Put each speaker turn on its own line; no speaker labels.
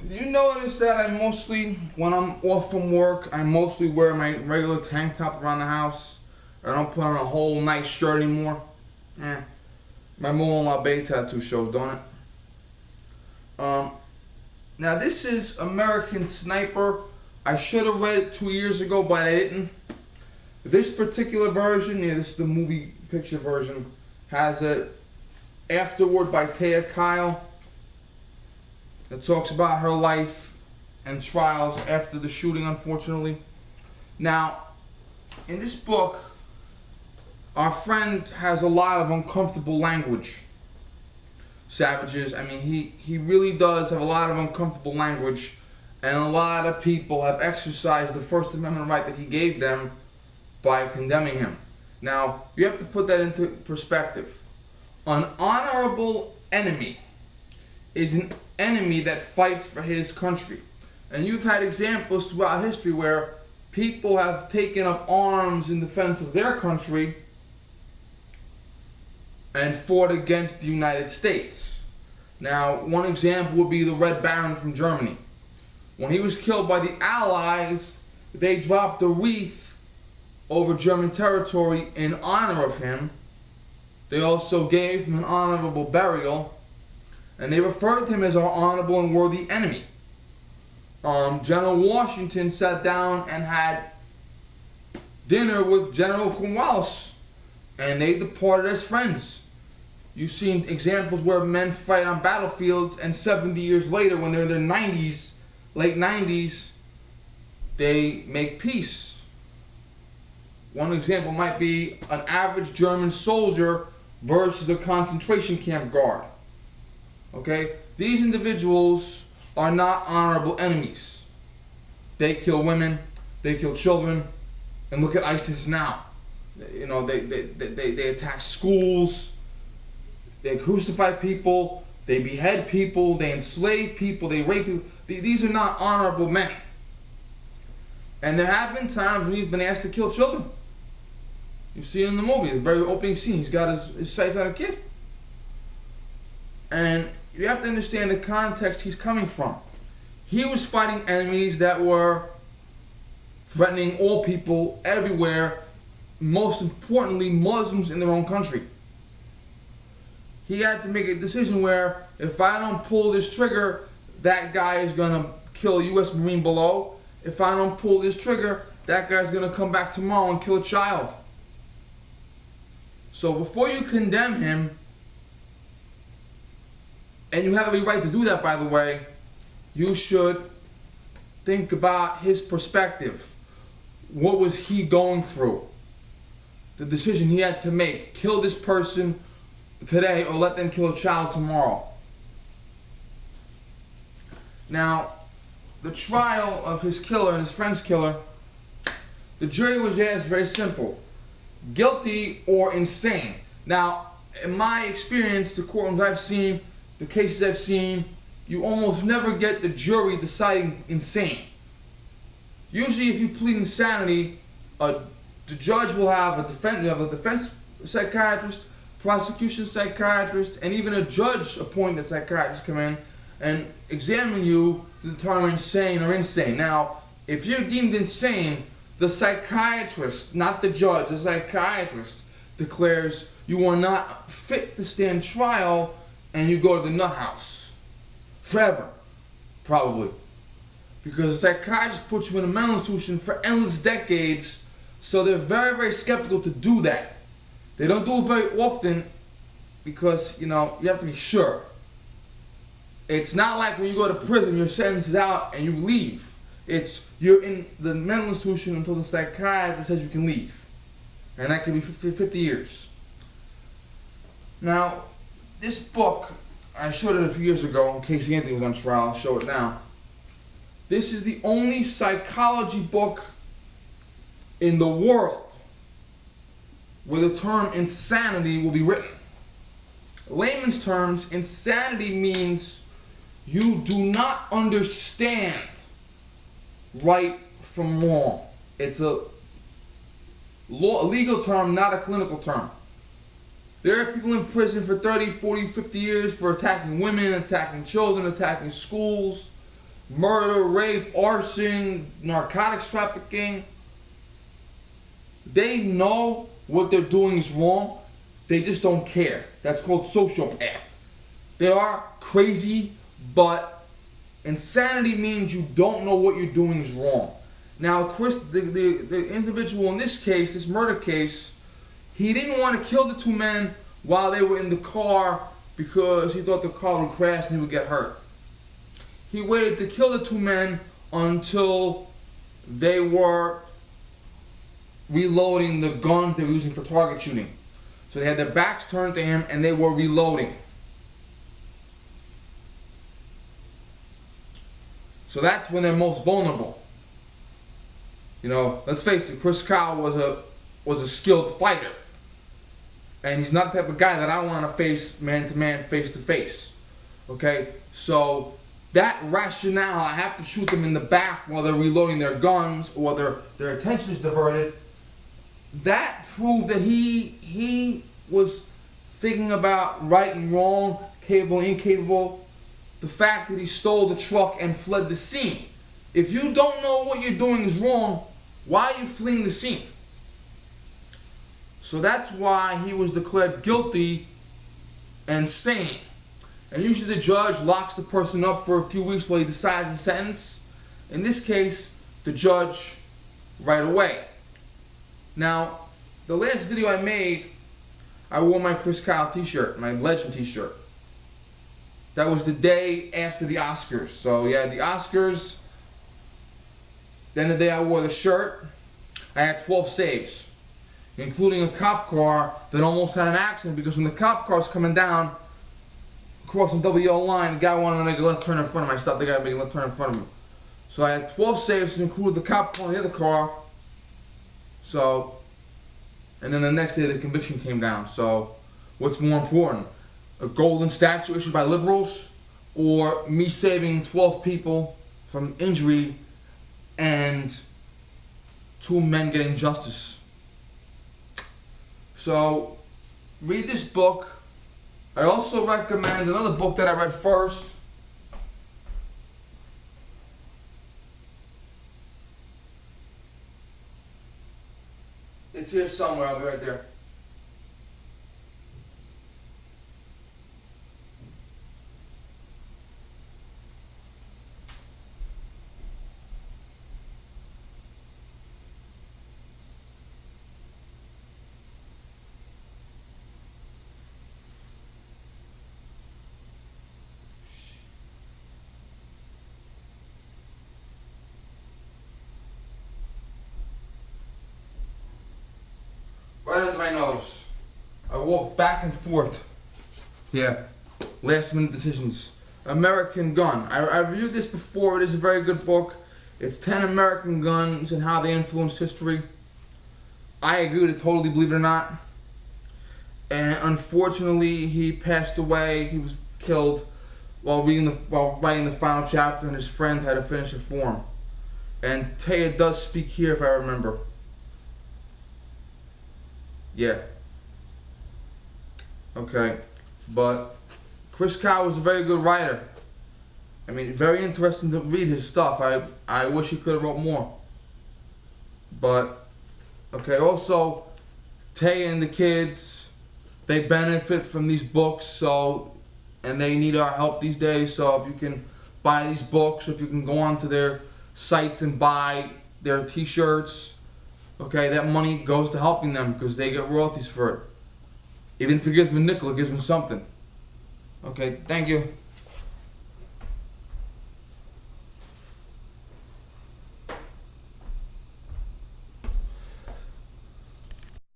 Did you notice that when I'm off from work, I mostly wear my regular tank top around the house? I don't put on a whole nice shirt anymore. My mother-in-law Bay tattoo shows, don't it? Now this is American Sniper. I should have read it 2 years ago, but I didn't. This particular version, this is the movie picture version, has a afterword by Taya Kyle that talks about her life and trials after the shooting, unfortunately. Now, in this book, our friend has a lot of uncomfortable language. Savages, he really does have a lot of uncomfortable language, and a lot of people have exercised the First Amendment right that he gave them by condemning him. Now, you have to put that into perspective. An honorable enemy is an enemy that fights for his country. And you've had examples throughout history where people have taken up arms in defense of their country and fought against the United States. Now, one example would be the Red Baron from Germany. When he was killed by the Allies, they dropped a wreath over German territory in honor of him. They also gave him an honorable burial, and they referred to him as our honorable and worthy enemy. General Washington sat down and had dinner with General Cornwallis, and they departed as friends. You've seen examples where men fight on battlefields, and 70 years later, when they're in their 90s, late 90s, they make peace. One example might be an average German soldier versus a concentration camp guard. Okay? These individuals are not honorable enemies. They kill women, they kill children, and look at ISIS now. They attack schools, they crucify people, they behead people, they enslave people, they rape people. These are not honorable men. And there have been times when he's been asked to kill children. You see it in the movie, the very opening scene. He's got his sights on a kid. And you have to understand the context he's coming from. He was fighting enemies that were threatening all people everywhere, most importantly Muslims in their own country. He had to make a decision where if I don't pull this trigger, that guy is going to kill a U.S. Marine below. If I don't pull this trigger, that guy's going to come back tomorrow and kill a child. So before you condemn him, and you have every right to do that, by the way, you should think about his perspective. What was he going through? The decision he had to make. Kill this person today or let them kill a child tomorrow. Now, the trial of his killer and his friend's killer, the jury was asked very simple. Guilty or insane. Now, in my experience, the courtrooms I've seen, the cases I've seen, you almost never get the jury deciding insane. Usually if you plead insanity, the judge will have a defense psychiatrist, prosecution psychiatrist, and even a judge appointed psychiatrist come in and examine you to determine sane or insane. Now, if you're deemed insane, the psychiatrist, not the judge, the psychiatrist declares you are not fit to stand trial, and you go to the nut house. Forever, probably. Because the psychiatrist puts you in a mental institution for endless decades, so they're very, very skeptical to do that. They don't do it very often because, you have to be sure. It's not like when you go to prison, you're sentenced out and you leave. It's you're in the mental institution until the psychiatrist says you can leave. And that can be 50 years. Now, this book, I showed it a few years ago in case Anthony was on trial. I'll show it now. This is the only psychology book in the world where the term insanity will be written. In layman's terms, insanity means you do not understand right from wrong. It's a legal term, not a clinical term. There are people in prison for 30, 40, 50 years for attacking women, attacking children, attacking schools. murder, rape, arson, narcotics trafficking. They know what they're doing is wrong. They just don't care. That's called sociopath. They are crazy, but insanity means you don't know what you're doing is wrong. Now, Chris, the individual in this case, this murder case, he didn't want to kill the two men while they were in the car because he thought the car would crash and he would get hurt. He waited to kill the two men until they were reloading the guns they were using for target shooting. So they had their backs turned to him and they were reloading. So that's when they're most vulnerable. You know, let's face it, Chris Kyle was a skilled fighter. And he's not the type of guy that I want to face man-to-man, face-to-face. Okay? So that rationale, I have to shoot them in the back while they're reloading their guns or their attention is diverted, that proved that he was thinking about right and wrong, capable, incapable. The fact that he stole the truck and fled the scene. If you don't know what you're doing is wrong, why are you fleeing the scene? So that's why he was declared guilty and sane. And usually the judge locks the person up for a few weeks while he decides the sentence. In this case, the judge right away. Now, the last video I made, I wore my Chris Kyle t-shirt, my Legend t-shirt. That was the day after the Oscars. So yeah, the Oscars. Then the day I wore the shirt, I had 12 saves, including a cop car that almost had an accident because when the cop car was coming down, crossing double yellow line, the guy wanted to make a left turn in front of me. I stopped the guy making a left turn in front of me. So I had 12 saves, that included the cop car and the other car. So, and then the next day the conviction came down. So, what's more important? A golden statue issued by liberals, or me saving 12 people from injury and 2 men getting justice? So, read this book. I also recommend another book that I read first. It's here somewhere, I'll be right there. Right under my nose. I walk back and forth. Yeah. Last minute decisions. American Gun. I reviewed this before. It is a very good book. It's 10 American guns and how they influenced history. I agree with it totally, believe it or not. And unfortunately, he passed away. He was killed while writing the final chapter, and his friend had to finish it for him. And Taya does speak here, if I remember. Yeah. Okay. But Chris Kyle was a very good writer. I mean, very interesting to read his stuff. I wish he could have wrote more. But, okay, also, Taya and the kids, they benefit from these books, so, and they need our help these days. So if you can buy these books, if you can go onto their sites and buy their t-shirts, okay, that money goes to helping them because they get royalties for it. Even if it gives them a nickel, it gives them something. Okay, thank you.